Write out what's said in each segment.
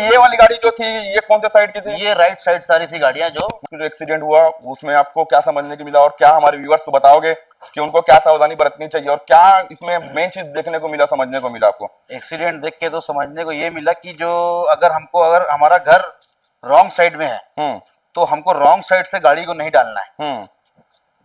ये वाली गाड़ी जो थी ये कौन से साइड की थी? ये राइट साइड सारी थी गाड़ियां जो एक्सीडेंट हुआ उसमें आपको क्या समझने को मिला और क्या हमारे व्यूअर्स को बताओगे कि उनको क्या सावधानी बरतनी चाहिए और क्या इसमें मेन चीज देखने को मिला, समझने को मिला आपको? एक्सीडेंट देख के तो समझने को ये मिला कि जो अगर हमारा घर रॉन्ग साइड में है तो हमको रॉन्ग साइड से गाड़ी को नहीं डालना है।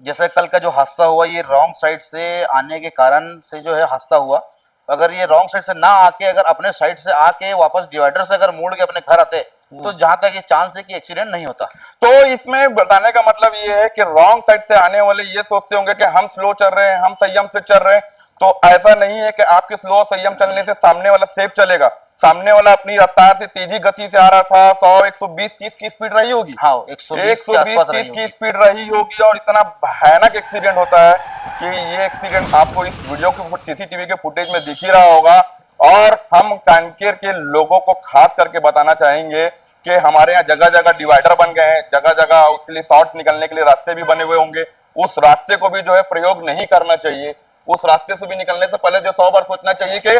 जैसे कल का जो हादसा हुआ ये रॉन्ग साइड से आने के कारण से जो है हादसा हुआ। अगर ये रॉन्ग साइड से ना आके अगर अपने साइड से आके वापस डिवाइडर से अगर मुड़ के अपने घर आते तो जहां तक ये चांस है कि एक्सीडेंट नहीं होता। तो इसमें बताने का मतलब ये है कि रॉन्ग साइड से आने वाले ये सोचते होंगे कि हम स्लो चल रहे हैं, हम संयम से चल रहे हैं, तो ऐसा नहीं है कि आपके स्लो संयम चलने से सामने वाला सेफ चलेगा। सामने वाला अपनी रफ्तार से तेजी गति से आ रहा था, 100 120 30 की स्पीड रही होगी। हाँ, 120 30 की स्पीड रही होगी और इतना भयानक एक्सीडेंट होता है कि ये एक्सीडेंट आपको इस वीडियो के सीसीटीवी के फुटेज में दिख ही रहा होगा। और हम कांकेर के लोगों को खास करके बताना चाहेंगे कि हमारे यहाँ जगह जगह डिवाइडर बन गए हैं, जगह जगह उसके लिए शॉर्ट निकलने के लिए रास्ते भी बने हुए होंगे। उस रास्ते को भी जो है प्रयोग नहीं करना चाहिए। उस रास्ते से भी निकलने से पहले जो 100 बार सोचना चाहिए कि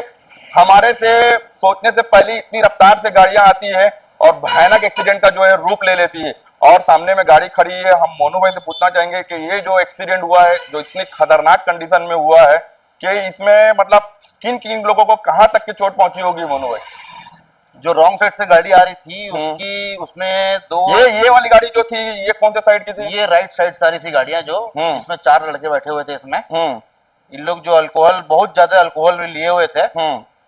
हमारे से सोचने से पहले इतनी रफ्तार से गाड़ियां आती है और भयानक एक्सीडेंट का जो है रूप ले लेती है। और सामने में गाड़ी खड़ी है, हम मोनू भाई से पूछना चाहेंगे कि ये जो एक्सीडेंट हुआ है जो इतनी खतरनाक कंडीशन में हुआ है कि इसमें मतलब किन किन लोगों को कहां तक की चोट पहुंची होगी मोनू भाई? जो रॉन्ग साइड से गाड़ी आ रही थी उसकी उसमें दो ये वाली गाड़ी जो थी ये कौन से साइड की थी? ये राइट साइड सारी थी गाड़ियां जो इसमें 4 लड़के बैठे हुए थे इसमें। इन लोग जो बहुत ज्यादा अल्कोहल में लिए हुए थे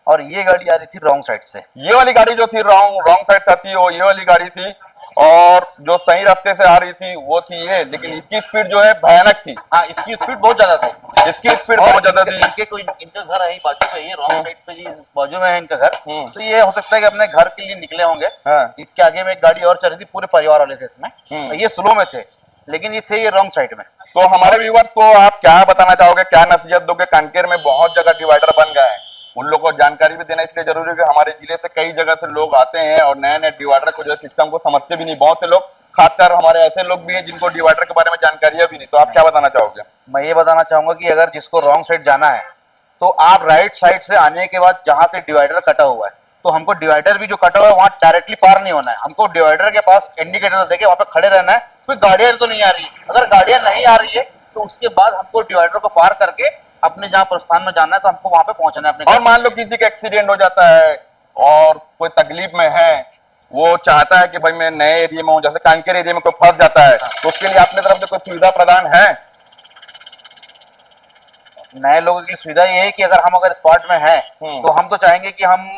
और ये गाड़ी आ रही थी रॉन्ग साइड से। ये वाली गाड़ी जो थी रॉन्ग साइड से आती है वो ये वाली गाड़ी थी और जो सही रास्ते से आ रही थी वो थी ये, लेकिन इसकी स्पीड जो है भयानक थी। हाँ, इसकी स्पीड बहुत ज्यादा थी। इसकी स्पीड बहुत ज्यादा थी। इनका घर है बाजू में, ये रॉन्ग साइड पे बाजू में है इनका घर। तो ये हो सकता है कि अपने घर के लिए निकले होंगे। इसके आगे में एक गाड़ी और चल रही थी, पूरे परिवार वाले थे इसमें। ये स्लो में थे लेकिन ये थे ये रॉन्ग साइड में। तो हमारे व्यूअर्स को आप क्या बताना चाहोगे, क्या नसीहत दोगे? कांकेर में बहुत जगह डिवाइडर बन गए हैं, उन लोगों को जानकारी भी देना इसलिए जरूरी है कि हमारे जिले से कई जगह से लोग आते हैं और नए नए डिवाइडर को जो सिस्टम को समझते भी नहीं। बहुत से लोग, खासकर हमारे ऐसे लोग भी हैं जिनको डिवाइडर के बारे में जानकारी भी नहीं। तो आप क्या बताना चाहोगे? मैं ये बताना चाहूंगा कि अगर जिसको रॉन्ग साइड जाना है तो आप राइट साइड से आने के बाद जहां से डिवाइडर कटा हुआ है तो हमको डिवाइडर भी जो कटा हुआ है वहां डायरेक्टली पार नहीं होना है। हमको डिवाइडर के पास इंडिकेटर देके वहां पे खड़े रहना है। कोई गाड़ियां तो नहीं आ रही है, अगर गाड़ियां नहीं आ रही है तो उसके बाद हमको डिवाइडर को पार करके अपने जहाँ प्रस्थान में जाना है तो हमको वहां पे पहुंचना है अपने। और मान लो किसी का एक्सीडेंट हो जाता है और कोई तकलीफ में है, वो चाहता है कि भाई मैं नए एरिया में हूँ, जैसे कांकेर एरिया में कोई फंस जाता है, तो उसके लिए अपनी तरफ से कोई सुविधा प्रदान है? नए लोगों की सुविधा ये है कि अगर स्पॉट में है तो हम तो चाहेंगे कि हम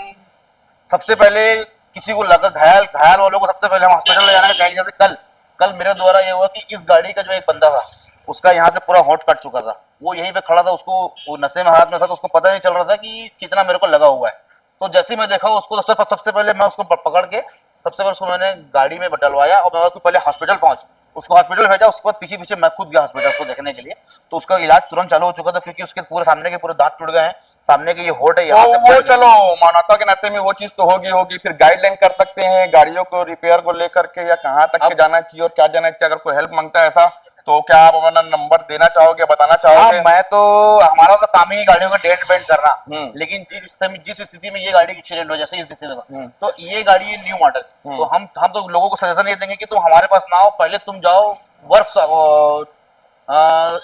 सबसे पहले किसी को लगा घायल वालों को सबसे पहले हम हॉस्पिटल ले जाना चाहेंगे। जैसे कल मेरे द्वारा ये हुआ कि इस गाड़ी का जो एक बंदा था उसका यहाँ से पूरा होंठ कट चुका था। वो यहीं पे खड़ा था, उसको वो नशे में हाथ में था तो उसको पता नहीं चल रहा था कि कितना मेरे को लगा हुआ है। तो जैसे ही मैं देखा उसको सबसे पहले मैं उसको पकड़ के सबसे पहले उसको मैंने गाड़ी में डलवाया और मैं उसको पहले हॉस्पिटल उसको हॉस्पिटल भेजा। उसके बाद पीछे पीछे मैं खुद गया हॉस्पिटल को देखने के लिए। तो उसका इलाज तुरंत चालू हो चुका था क्योंकि उसके पूरे सामने के पूरे दांत टूट गए हैं, सामने के ये होठ है यहाँ से। वो चलो मानवता के नाते में वो चीज तो होगी। फिर गाइडलाइन कर सकते हैं गाड़ियों को रिपेयर को लेकर के या कहाँ तक के जाना चाहिए और क्या जाना चाहिए। अगर कोई हेल्प मांगता है ऐसा तो क्या आप अपना नंबर देना चाहोगे, बताना चाहोगे? मैं तो हमारा तो काम ही गाड़ियों का डेंट पेंट करना। लेकिन जिस स्थिति में ये गाड़ी एक्सीडेंट हो, जैसे इस स्थिति में तो ये गाड़ी है न्यू मॉडल। तो हम तो लोगों को सजेशन ये देंगे कि तुम हमारे पास ना आओ, पहले तुम जाओ वर्क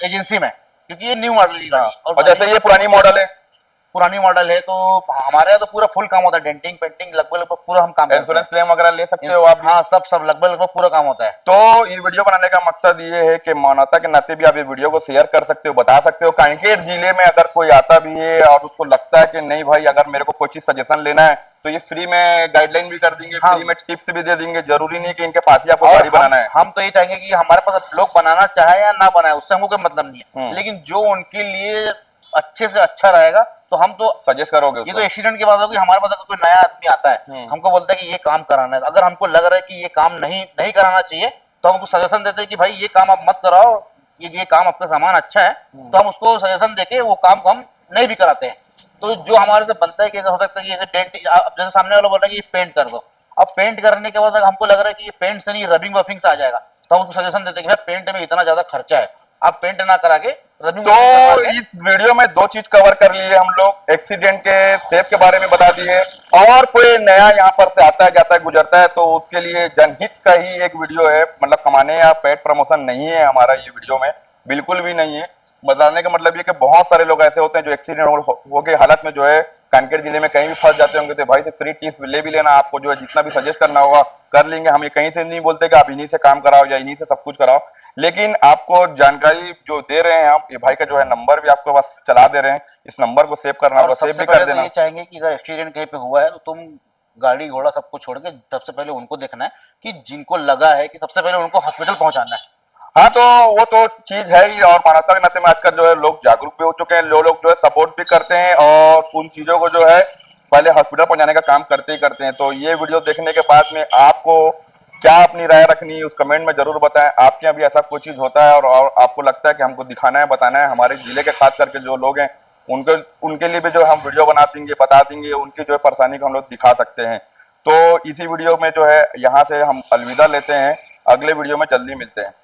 एजेंसी में, क्योंकि ये न्यू मॉडल की गाड़ी और जैसे ये पुरानी मॉडल है तो हमारे यहाँ तो पूरा फुल काम होता है, डेंटिंग पेंटिंग लगभग पूरा हम काम। इंश्योरेंस क्लेम वगैरह ले सकते हो आप? हाँ, सब लगभग पूरा काम होता है। तो ये वीडियो बनाने का मकसद ये है कि मानवता के नाते भी आप ये वीडियो को शेयर कर सकते हो, बता सकते हो। कांकेर जिले में अगर कोई आता भी है और उसको लगता है कि नहीं भाई अगर मेरे को कोई चीज सजेशन लेना है तो ये फ्री में गाइडलाइन भी कर देंगे। फ्री में टिप्स भी दे देंगे। जरूरी नहीं कि इनके पास ही आपको गाड़ी बनाना है। हम तो ये चाहेंगे कि हमारे पास लोग बनाना चाहे या ना बनाए उससे हमको कोई मतलब नहीं है, लेकिन जो उनके लिए अच्छे से अच्छा रहेगा तो हम तो सजेस्ट करोगे। ये तो एक्सीडेंट के बाद होगी। हमारे पास कोई नया आदमी आता है हमको बोलता है कि ये काम कराना है, अगर हमको लग रहा है कि ये काम नहीं कराना चाहिए तो हम उसको सजेशन देते हैं कि भाई ये काम आप मत कराओ, ये काम आपका सामान अच्छा है, तो हम उसको सजेशन देके वो काम को हम नहीं भी कराते हैं। तो जो हमारे से बनता है कि हो सकता है कि जैसे सामने वाला बोल रहा है कि ये पेंट कर दो। अब पेंट करने के बाद अगर हमको लग रहा है कि ये पेंट से नहीं रबिंग वफिंग से आ जाएगा तो हम उसको सजेशन देते हैं कि भाई पेंट में इतना ज्यादा खर्चा है, आप पेंट ना करा के रनिंग तो इस वीडियो में दो चीज कवर कर लिए हम लोग, एक्सीडेंट के सेफ के बारे में बता दिए, और कोई नया यहाँ पर से आता है जाता है गुजरता है तो उसके लिए जनहित का ही एक वीडियो है, मतलब कमाने या पेड प्रमोशन नहीं है हमारा ये वीडियो में, बिल्कुल भी नहीं है। बताने का मतलब ये कि बहुत सारे लोग ऐसे होते हैं जो एक्सीडेंट हो के हालत में जो है कानकेर जिले में कहीं भी फंस जाते होंगे, तो भाई से फ्री टिप्स ले भी लेना, आपको जो है जितना भी सजेस्ट करना होगा कर लेंगे। हम ये कहीं से नहीं बोलते कि आप इन्हीं से काम कराओ या इन्हीं से सब कुछ कराओ, लेकिन आपको जानकारी जो दे रहे हैं हम, ये भाई का जो है नंबर भी आपको बस चला दे रहे हैं, इस नंबर को सेव करना होगा, सेव भी कर देना। ये चाहेंगे कि अगर एक्सीडेंट कहीं पे हुआ है तो तुम गाड़ी घोड़ा सबको छोड़ के सबसे पहले उनको देखना है कि जिनको लगा है कि सबसे पहले उनको हॉस्पिटल पहुंचाना है। हाँ, तो वो तो चीज है ही, और मानवता के नाते में आजकल जो है लोग जागरूक भी हो चुके हैं, लोग जो है सपोर्ट भी करते हैं और उन चीजों को जो है पहले हॉस्पिटल पहुंचाने का काम करते ही करते हैं। तो ये वीडियो देखने के बाद में आपको क्या अपनी राय रखनी है उस कमेंट में जरूर बताएं। आपके यहाँ भी ऐसा कोई चीज होता है और आपको लगता है कि हमको दिखाना है, बताना है, हमारे जिले के खास करके जो लोग हैं उनके लिए भी जो हम वीडियो बना देंगे, बता देंगे, उनकी जो है परेशानी को हम लोग दिखा सकते हैं। तो इसी वीडियो में जो है यहाँ से हम अलविदा लेते हैं, अगले वीडियो में जल्दी मिलते हैं।